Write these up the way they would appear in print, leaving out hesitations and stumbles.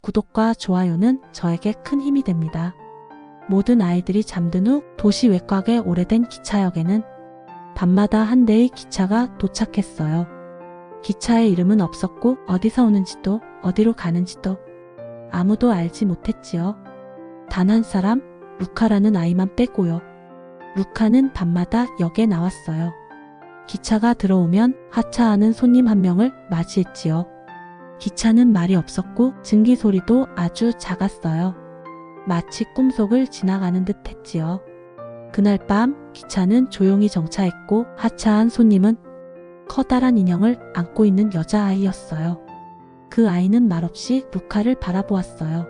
구독과 좋아요는 저에게 큰 힘이 됩니다. 모든 아이들이 잠든 후 도시 외곽의 오래된 기차역에는 밤마다 한 대의 기차가 도착했어요. 기차의 이름은 없었고 어디서 오는지도 어디로 가는지도 아무도 알지 못했지요. 단 한 사람, 루카라는 아이만 빼고요. 루카는 밤마다 역에 나왔어요. 기차가 들어오면 하차하는 손님 한 명을 맞이했지요. 기차는 말이 없었고 증기 소리도 아주 작았어요. 마치 꿈속을 지나가는 듯 했지요. 그날 밤 기차는 조용히 정차했고 하차한 손님은 커다란 인형을 안고 있는 여자아이였어요. 그 아이는 말없이 루카를 바라보았어요.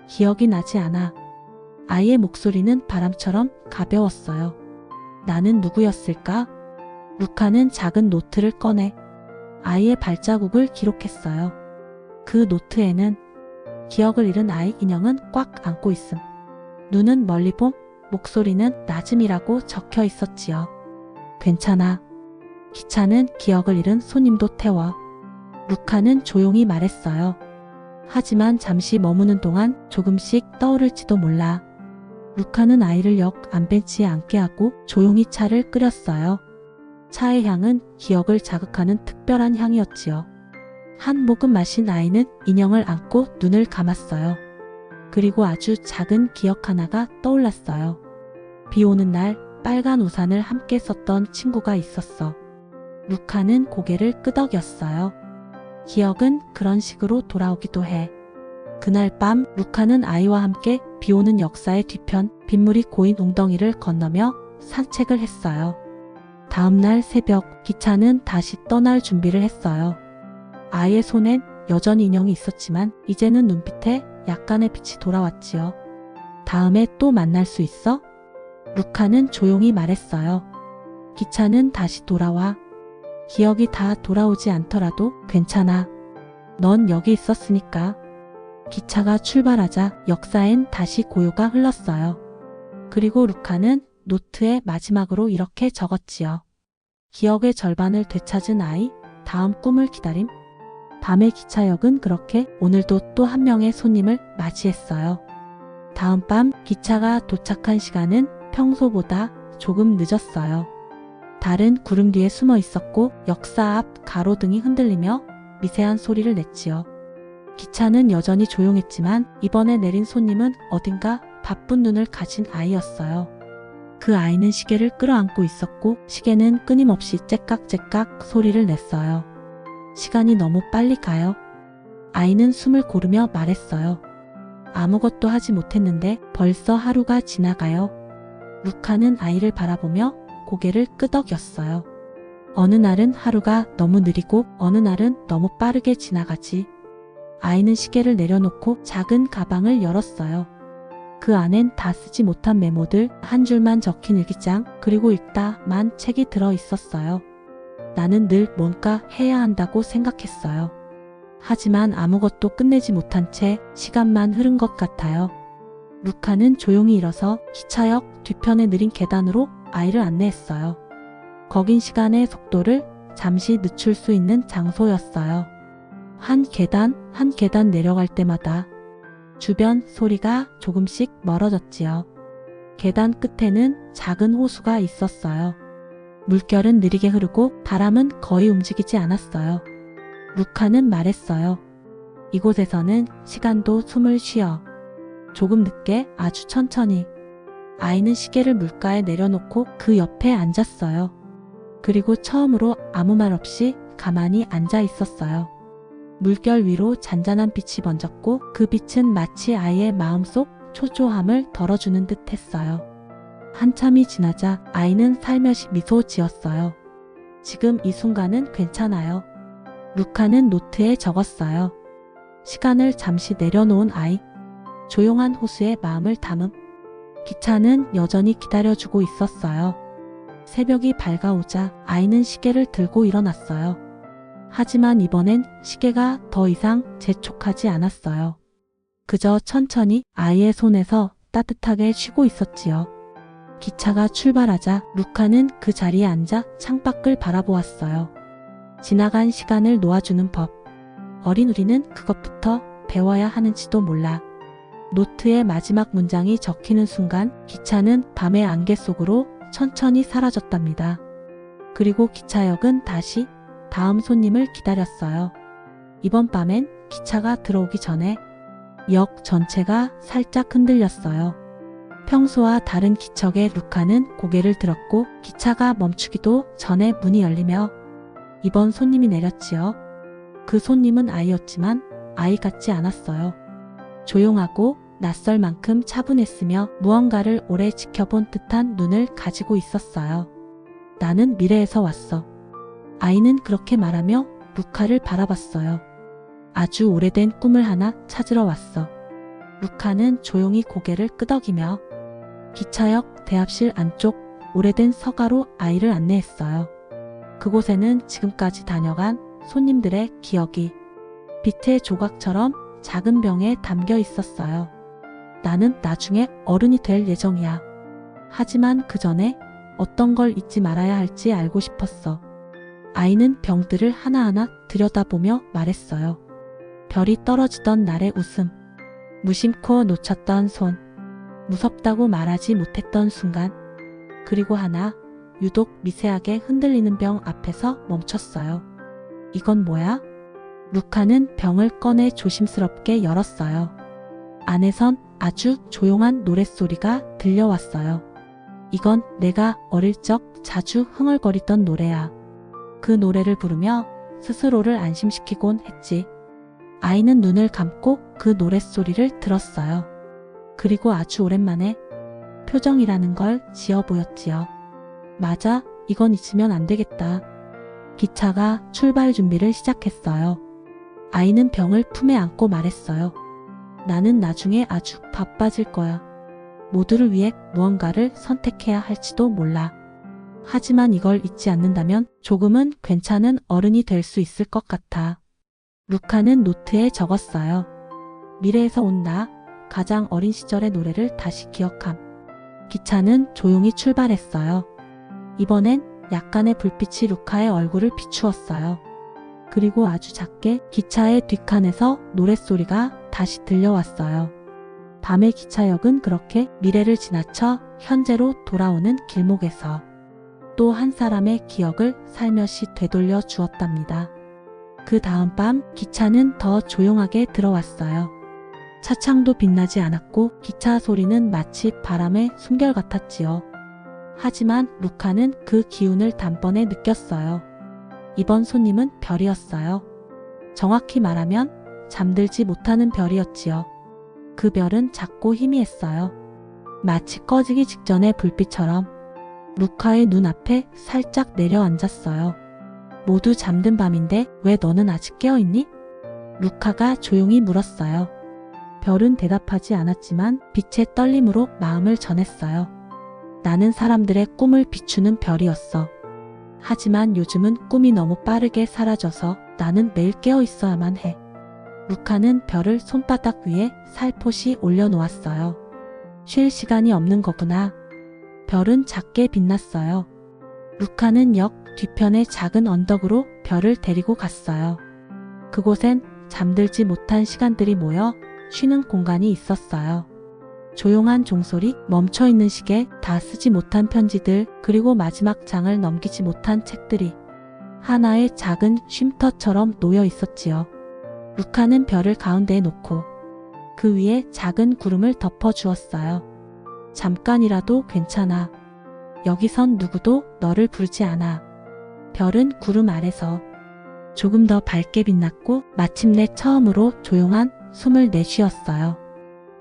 기억이 나지 않아. 아이의 목소리는 바람처럼 가벼웠어요. 나는 누구였을까? 루카는 작은 노트를 꺼내 아이의 발자국을 기록했어요. 그 노트에는 기억을 잃은 아이 인형은 꽉 안고 있음. 눈은 멀리 봄, 목소리는 낮음이라고 적혀 있었지요. 괜찮아. 기차는 기억을 잃은 손님도 태워. 루카는 조용히 말했어요. 하지만 잠시 머무는 동안 조금씩 떠오를지도 몰라. 루카는 아이를 역 안벤치에 앉게 하고 조용히 차를 끓였어요. 차의 향은 기억을 자극하는 특별한 향이었지요. 한 모금 마신 아이는 인형을 안고 눈을 감았어요. 그리고 아주 작은 기억 하나가 떠올랐어요. 비 오는 날 빨간 우산을 함께 썼던 친구가 있었어. 루카는 고개를 끄덕였어요. 기억은 그런 식으로 돌아오기도 해. 그날 밤 루카는 아이와 함께 비 오는 역사의 뒤편 빗물이 고인 웅덩이를 건너며 산책을 했어요. 다음 날 새벽 기차는 다시 떠날 준비를 했어요. 아이의 손엔 여전히 인형이 있었지만 이제는 눈빛에 약간의 빛이 돌아왔지요. 다음에 또 만날 수 있어? 루카는 조용히 말했어요. 기차는 다시 돌아와. 기억이 다 돌아오지 않더라도 괜찮아. 넌 여기 있었으니까. 기차가 출발하자 역사엔 다시 고요가 흘렀어요. 그리고 루카는 노트에 마지막으로 이렇게 적었지요. 기억의 절반을 되찾은 아이, 다음 꿈을 기다림. 밤의 기차역은 그렇게 오늘도 또 한 명의 손님을 맞이했어요. 다음 밤 기차가 도착한 시간은 평소보다 조금 늦었어요. 달은 구름 뒤에 숨어 있었고 역사 앞 가로등이 흔들리며 미세한 소리를 냈지요. 기차는 여전히 조용했지만 이번에 내린 손님은 어딘가 바쁜 눈을 가진 아이였어요. 그 아이는 시계를 끌어안고 있었고 시계는 끊임없이 째깍째깍 소리를 냈어요. 시간이 너무 빨리 가요. 아이는 숨을 고르며 말했어요. 아무것도 하지 못했는데 벌써 하루가 지나가요. 루카는 아이를 바라보며 고개를 끄덕였어요. 어느 날은 하루가 너무 느리고 어느 날은 너무 빠르게 지나가지. 아이는 시계를 내려놓고 작은 가방을 열었어요. 그 안엔 다 쓰지 못한 메모들, 한 줄만 적힌 일기장, 그리고 읽다만 책이 들어 있었어요. 나는 늘 뭔가 해야 한다고 생각했어요. 하지만 아무것도 끝내지 못한 채 시간만 흐른 것 같아요. 루카는 조용히 일어서 기차역 뒤편의 느린 계단으로 아이를 안내했어요. 거긴 시간의 속도를 잠시 늦출 수 있는 장소였어요. 한 계단 한 계단 내려갈 때마다 주변 소리가 조금씩 멀어졌지요. 계단 끝에는 작은 호수가 있었어요. 물결은 느리게 흐르고 바람은 거의 움직이지 않았어요. 루카는 말했어요. 이곳에서는 시간도 숨을 쉬어. 조금 늦게 아주 천천히. 아이는 시계를 물가에 내려놓고 그 옆에 앉았어요. 그리고 처음으로 아무 말 없이 가만히 앉아 있었어요. 물결 위로 잔잔한 빛이 번졌고 그 빛은 마치 아이의 마음속 초조함을 덜어주는 듯 했어요. 한참이 지나자 아이는 살며시 미소 지었어요. 지금 이 순간은 괜찮아요. 루카는 노트에 적었어요. 시간을 잠시 내려놓은 아이. 조용한 호수에 마음을 담음. 기차는 여전히 기다려주고 있었어요. 새벽이 밝아오자 아이는 시계를 들고 일어났어요. 하지만 이번엔 시계가 더 이상 재촉하지 않았어요. 그저 천천히 아이의 손에서 따뜻하게 쉬고 있었지요. 기차가 출발하자 루카는 그 자리에 앉아 창밖을 바라보았어요. 지나간 시간을 놓아주는 법. 어린 우리는 그것부터 배워야 하는지도 몰라. 노트의 마지막 문장이 적히는 순간 기차는 밤의 안개 속으로 천천히 사라졌답니다. 그리고 기차역은 다시 다음 손님을 기다렸어요. 이번 밤엔 기차가 들어오기 전에 역 전체가 살짝 흔들렸어요. 평소와 다른 기척에 루카는 고개를 들었고 기차가 멈추기도 전에 문이 열리며 이번 손님이 내렸지요. 그 손님은 아이였지만 아이 같지 않았어요. 조용하고 낯설 만큼 차분했으며 무언가를 오래 지켜본 듯한 눈을 가지고 있었어요. 나는 미래에서 왔어. 아이는 그렇게 말하며 루카를 바라봤어요. 아주 오래된 꿈을 하나 찾으러 왔어. 루카는 조용히 고개를 끄덕이며 기차역 대합실 안쪽 오래된 서가로 아이를 안내했어요. 그곳에는 지금까지 다녀간 손님들의 기억이 빛의 조각처럼 작은 병에 담겨 있었어요. 나는 나중에 어른이 될 예정이야. 하지만 그 전에 어떤 걸 잊지 말아야 할지 알고 싶었어. 아이는 병들을 하나하나 들여다보며 말했어요. 별이 떨어지던 날의 웃음, 무심코 놓쳤던 손, 무섭다고 말하지 못했던 순간, 그리고 하나, 유독 미세하게 흔들리는 병 앞에서 멈췄어요. 이건 뭐야? 루카는 병을 꺼내 조심스럽게 열었어요. 안에선 아주 조용한 노랫소리가 들려왔어요. 이건 내가 어릴 적 자주 흥얼거리던 노래야. 그 노래를 부르며 스스로를 안심시키곤 했지. 아이는 눈을 감고 그 노랫소리를 들었어요. 그리고 아주 오랜만에 표정이라는 걸 지어 보였지요. 맞아, 이건 잊으면 안 되겠다. 기차가 출발 준비를 시작했어요. 아이는 병을 품에 안고 말했어요. 나는 나중에 아주 바빠질 거야. 모두를 위해 무언가를 선택해야 할지도 몰라. 하지만 이걸 잊지 않는다면 조금은 괜찮은 어른이 될 수 있을 것 같아. 루카는 노트에 적었어요. 미래에서 온 나, 가장 어린 시절의 노래를 다시 기억함. 기차는 조용히 출발했어요. 이번엔 약간의 불빛이 루카의 얼굴을 비추었어요. 그리고 아주 작게 기차의 뒷칸에서 노랫소리가 다시 들려왔어요. 밤의 기차역은 그렇게 미래를 지나쳐 현재로 돌아오는 길목에서 또 한 사람의 기억을 살며시 되돌려 주었답니다. 그 다음 밤 기차는 더 조용하게 들어왔어요. 차창도 빛나지 않았고 기차 소리는 마치 바람의 숨결 같았지요. 하지만 루카는 그 기운을 단번에 느꼈어요. 이번 손님은 별이었어요. 정확히 말하면 잠들지 못하는 별이었지요. 그 별은 작고 희미했어요. 마치 꺼지기 직전의 불빛처럼 루카의 눈앞에 살짝 내려앉았어요. 모두 잠든 밤인데 왜 너는 아직 깨어있니? 루카가 조용히 물었어요. 별은 대답하지 않았지만 빛의 떨림으로 마음을 전했어요. 나는 사람들의 꿈을 비추는 별이었어. 하지만 요즘은 꿈이 너무 빠르게 사라져서 나는 매일 깨어 있어야만 해. 루카는 별을 손바닥 위에 살포시 올려놓았어요. 쉴 시간이 없는 거구나. 별은 작게 빛났어요. 루카는 역 뒤편의 작은 언덕으로 별을 데리고 갔어요. 그곳엔 잠들지 못한 시간들이 모여 쉬는 공간이 있었어요. 조용한 종소리, 멈춰있는 시계, 다 쓰지 못한 편지들, 그리고 마지막 장을 넘기지 못한 책들이 하나의 작은 쉼터처럼 놓여 있었지요. 루카는 별을 가운데에 놓고 그 위에 작은 구름을 덮어 주었어요. 잠깐이라도 괜찮아. 여기선 누구도 너를 부르지 않아. 별은 구름 아래서 조금 더 밝게 빛났고 마침내 처음으로 조용한 숨을 내쉬었어요.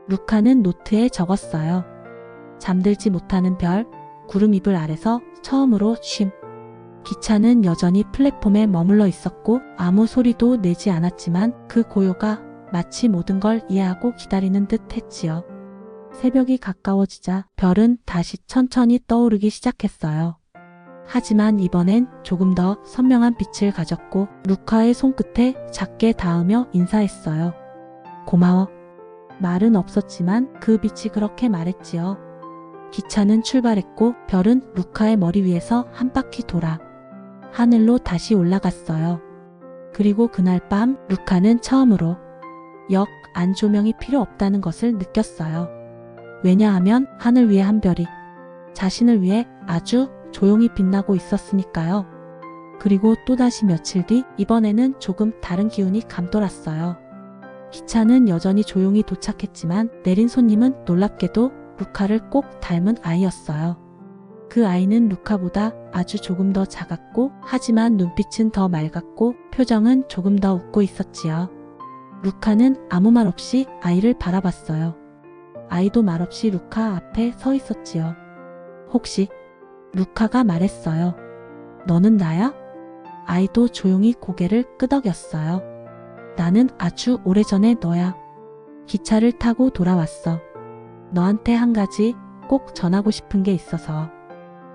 루카는 노트에 적었어요. 잠들지 못하는 별, 구름 이불 아래서 처음으로 쉼. 기차는 여전히 플랫폼에 머물러 있었고 아무 소리도 내지 않았지만 그 고요가 마치 모든 걸 이해하고 기다리는 듯 했지요. 새벽이 가까워지자 별은 다시 천천히 떠오르기 시작했어요. 하지만 이번엔 조금 더 선명한 빛을 가졌고 루카의 손끝에 작게 닿으며 인사했어요. 고마워. 말은 없었지만 그 빛이 그렇게 말했지요. 기차는 출발했고 별은 루카의 머리 위에서 한 바퀴 돌아 하늘로 다시 올라갔어요. 그리고 그날 밤 루카는 처음으로 역 안 조명이 필요 없다는 것을 느꼈어요. 왜냐하면 하늘 위의 한 별이 자신을 위해 아주 조용히 빛나고 있었으니까요. 그리고 또다시 며칠 뒤 이번에는 조금 다른 기운이 감돌았어요. 기차는 여전히 조용히 도착했지만 내린 손님은 놀랍게도 루카를 꼭 닮은 아이였어요. 그 아이는 루카보다 아주 조금 더 작았고 하지만 눈빛은 더 맑았고 표정은 조금 더 웃고 있었지요. 루카는 아무 말 없이 아이를 바라봤어요. 아이도 말없이 루카 앞에 서 있었지요. 혹시 루카가 말했어요. 너는 나야? 아이도 조용히 고개를 끄덕였어요. 나는 아주 오래전에 너야. 기차를 타고 돌아왔어. 너한테 한 가지 꼭 전하고 싶은 게 있어서.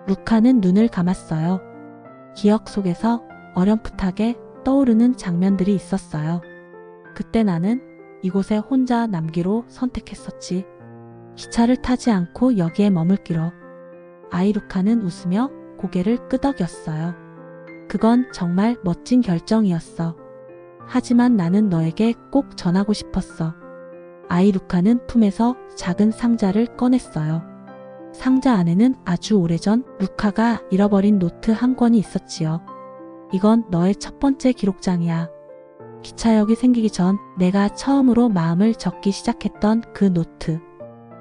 루카는 눈을 감았어요. 기억 속에서 어렴풋하게 떠오르는 장면들이 있었어요. 그때 나는 이곳에 혼자 남기로 선택했었지. 기차를 타지 않고 여기에 머물기로. 아이 루카는 웃으며 고개를 끄덕였어요. 그건 정말 멋진 결정이었어. 하지만 나는 너에게 꼭 전하고 싶었어. 아이 루카는 품에서 작은 상자를 꺼냈어요. 상자 안에는 아주 오래전 루카가 잃어버린 노트 한 권이 있었지요. 이건 너의 첫 번째 기록장이야. 기차역이 생기기 전 내가 처음으로 마음을 적기 시작했던 그 노트.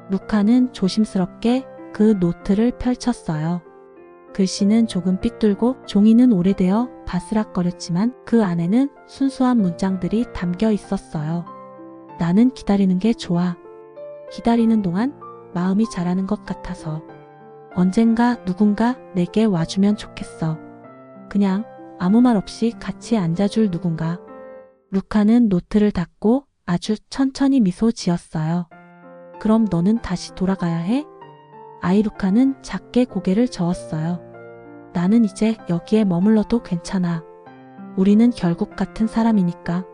루카는 조심스럽게 그 노트를 펼쳤어요. 글씨는 조금 삐뚤고 종이는 오래되어 바스락거렸지만 그 안에는 순수한 문장들이 담겨 있었어요. 나는 기다리는 게 좋아. 기다리는 동안 마음이 자라는 것 같아서. 언젠가 누군가 내게 와주면 좋겠어. 그냥 아무 말 없이 같이 앉아줄 누군가. 루카는 노트를 닫고 아주 천천히 미소 지었어요. 그럼 너는 다시 돌아가야 해? 아이 루카는 작게 고개를 저었어요. 나는 이제 여기에 머물러도 괜찮아. 우리는 결국 같은 사람이니까.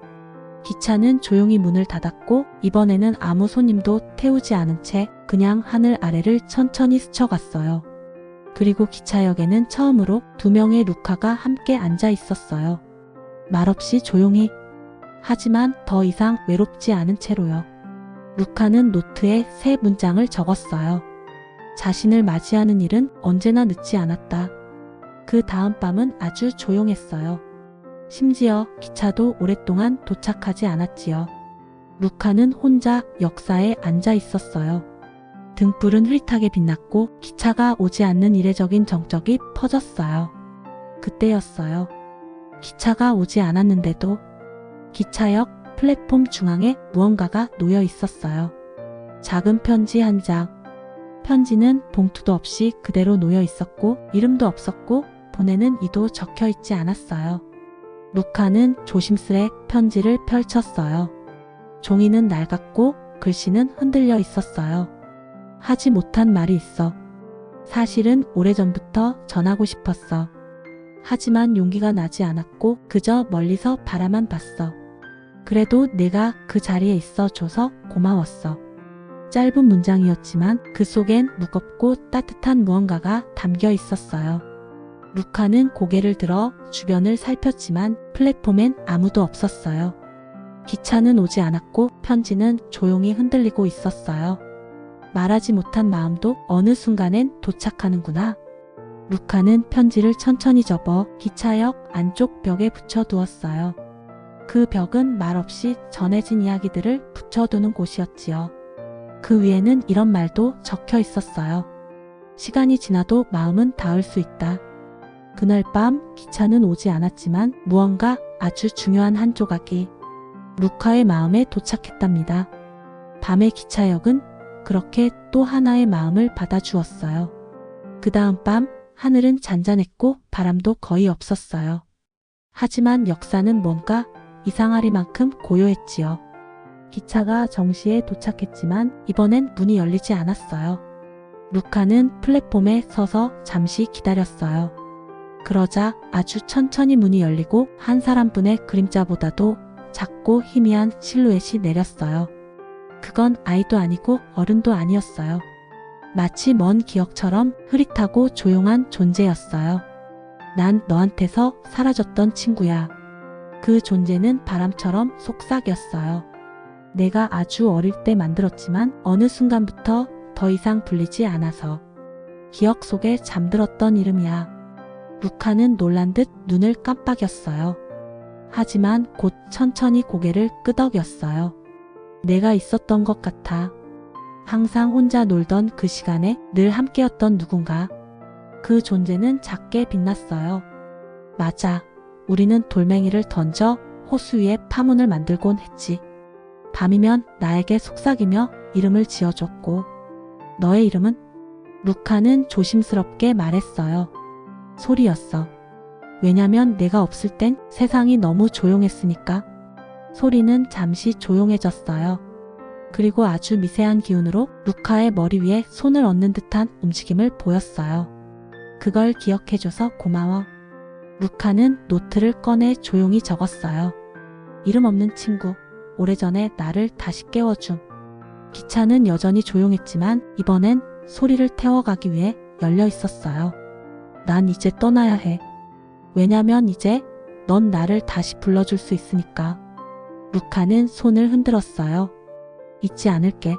기차는 조용히 문을 닫았고 이번에는 아무 손님도 태우지 않은 채 그냥 하늘 아래를 천천히 스쳐갔어요. 그리고 기차역에는 처음으로 2명의 루카가 함께 앉아 있었어요. 말없이 조용히. 하지만 더 이상 외롭지 않은 채로요. 루카는 노트에 3문장을 적었어요. 자신을 맞이하는 일은 언제나 늦지 않았다. 그 다음 밤은 아주 조용했어요. 심지어 기차도 오랫동안 도착하지 않았지요. 루카는 혼자 역사에 앉아 있었어요. 등불은 흐릿하게 빛났고 기차가 오지 않는 이례적인 정적이 퍼졌어요. 그때였어요. 기차가 오지 않았는데도 기차역 플랫폼 중앙에 무언가가 놓여 있었어요. 작은 편지 한 장. 편지는 봉투도 없이 그대로 놓여 있었고 이름도 없었고 보내는 이도 적혀 있지 않았어요. 루카는 조심스레 편지를 펼쳤어요. 종이는 낡았고 글씨는 흔들려 있었어요. 하지 못한 말이 있어. 사실은 오래전부터 전하고 싶었어. 하지만 용기가 나지 않았고 그저 멀리서 바라만 봤어. 그래도 내가 그 자리에 있어줘서 고마웠어. 짧은 문장이었지만 그 속엔 무겁고 따뜻한 무언가가 담겨 있었어요. 루카는 고개를 들어 주변을 살폈지만 플랫폼엔 아무도 없었어요. 기차는 오지 않았고 편지는 조용히 흔들리고 있었어요. 말하지 못한 마음도 어느 순간엔 도착하는구나. 루카는 편지를 천천히 접어 기차역 안쪽 벽에 붙여두었어요. 그 벽은 말없이 전해진 이야기들을 붙여두는 곳이었지요. 그 위에는 이런 말도 적혀 있었어요. 시간이 지나도 마음은 닿을 수 있다. 그날 밤 기차는 오지 않았지만 무언가 아주 중요한 한 조각이 루카의 마음에 도착했답니다. 밤의 기차역은 그렇게 또 하나의 마음을 받아주었어요. 그 다음 밤 하늘은 잔잔했고 바람도 거의 없었어요. 하지만 역사는 뭔가 이상하리만큼 고요했지요. 기차가 정시에 도착했지만 이번엔 문이 열리지 않았어요. 루카는 플랫폼에 서서 잠시 기다렸어요. 그러자 아주 천천히 문이 열리고 한 사람분의 그림자보다도 작고 희미한 실루엣이 내렸어요. 그건 아이도 아니고 어른도 아니었어요. 마치 먼 기억처럼 흐릿하고 조용한 존재였어요. 난 너한테서 사라졌던 친구야. 그 존재는 바람처럼 속삭였어요. 내가 아주 어릴 때 만들었지만 어느 순간부터 더 이상 불리지 않아서 기억 속에 잠들었던 이름이야. 루카는 놀란 듯 눈을 깜빡였어요. 하지만 곧 천천히 고개를 끄덕였어요. 내가 있었던 것 같아. 항상 혼자 놀던 그 시간에 늘 함께였던 누군가. 그 존재는 작게 빛났어요. 맞아. 우리는 돌멩이를 던져 호수 위에 파문을 만들곤 했지. 밤이면 나에게 속삭이며 이름을 지어줬고. 너의 이름은? 루카는 조심스럽게 말했어요. 소리였어. 왜냐면 내가 없을 땐 세상이 너무 조용했으니까. 소리는 잠시 조용해졌어요. 그리고 아주 미세한 기운으로 루카의 머리 위에 손을 얹는 듯한 움직임을 보였어요. 그걸 기억해줘서 고마워. 루카는 노트를 꺼내 조용히 적었어요. 이름 없는 친구, 오래전에 나를 다시 깨워줌. 기차는 여전히 조용했지만 이번엔 소리를 태워가기 위해 열려 있었어요. 난 이제 떠나야 해. 왜냐면 이제 넌 나를 다시 불러줄 수 있으니까. 루카는 손을 흔들었어요. 잊지 않을게.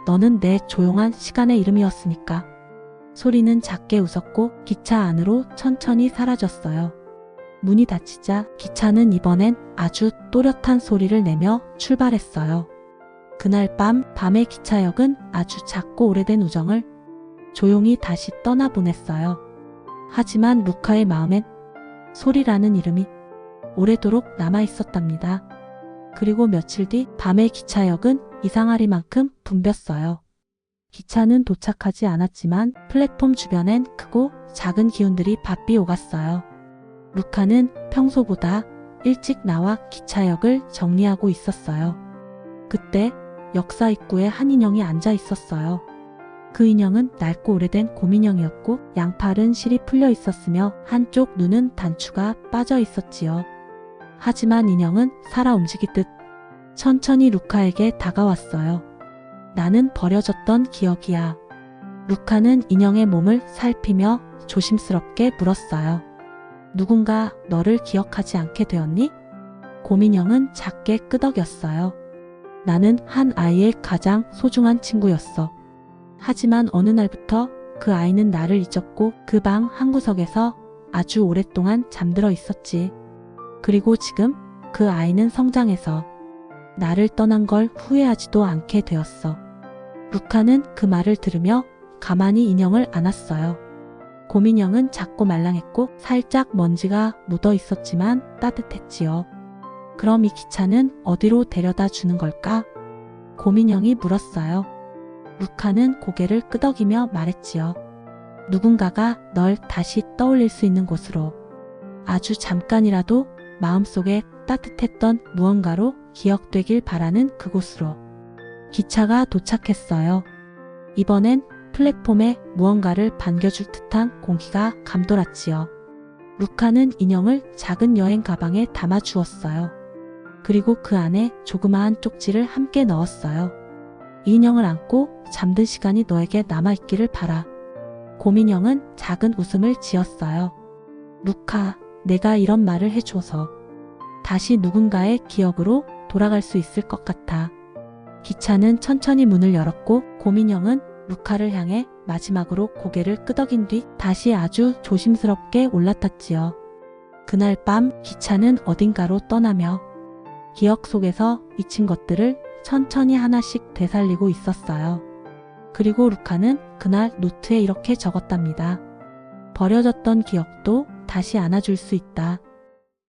너는 내 조용한 시간의 이름이었으니까. 소리는 작게 웃었고 기차 안으로 천천히 사라졌어요. 문이 닫히자 기차는 이번엔 아주 또렷한 소리를 내며 출발했어요. 그날 밤의 기차역은 아주 작고 오래된 우정을 조용히 다시 떠나보냈어요. 하지만 루카의 마음엔 소리라는 이름이 오래도록 남아있었답니다. 그리고 며칠 뒤 밤의 기차역은 이상하리만큼 붐볐어요. 기차는 도착하지 않았지만 플랫폼 주변엔 크고 작은 기운들이 바삐 오갔어요. 루카는 평소보다 일찍 나와 기차역을 정리하고 있었어요. 그때 역사 입구에 한 인형이 앉아 있었어요. 그 인형은 낡고 오래된 곰인형이었고 양팔은 실이 풀려 있었으며 한쪽 눈은 단추가 빠져 있었지요. 하지만 인형은 살아 움직이듯 천천히 루카에게 다가왔어요. 나는 버려졌던 기억이야. 루카는 인형의 몸을 살피며 조심스럽게 물었어요. 누군가 너를 기억하지 않게 되었니? 곰인형은 작게 끄덕였어요. 나는 한 아이의 가장 소중한 친구였어. 하지만 어느 날부터 그 아이는 나를 잊었고 그 방 한구석에서 아주 오랫동안 잠들어 있었지. 그리고 지금 그 아이는 성장해서 나를 떠난 걸 후회하지도 않게 되었어. 루카는 그 말을 들으며 가만히 인형을 안았어요. 곰인형은 작고 말랑했고 살짝 먼지가 묻어 있었지만 따뜻했지요. 그럼 이 기차는 어디로 데려다 주는 걸까? 곰인형이 물었어요. 루카는 고개를 끄덕이며 말했지요. 누군가가 널 다시 떠올릴 수 있는 곳으로. 아주 잠깐이라도 마음속에 따뜻했던 무언가로 기억되길 바라는 그곳으로. 기차가 도착했어요. 이번엔 플랫폼에 무언가를 반겨줄 듯한 공기가 감돌았지요. 루카는 인형을 작은 여행 가방에 담아 주었어요. 그리고 그 안에 조그마한 쪽지를 함께 넣었어요. 이 인형을 안고 잠든 시간이 너에게 남아있기를 바라. 곰인형은 작은 웃음을 지었어요. 루카, 내가 이런 말을 해줘서 다시 누군가의 기억으로 돌아갈 수 있을 것 같아. 기차는 천천히 문을 열었고 곰인형은 루카를 향해 마지막으로 고개를 끄덕인 뒤 다시 아주 조심스럽게 올라탔지요. 그날 밤 기차는 어딘가로 떠나며 기억 속에서 잊힌 것들을 천천히 하나씩 되살리고 있었어요. 그리고 루카는 그날 노트에 이렇게 적었답니다. 버려졌던 기억도 다시 안아줄 수 있다.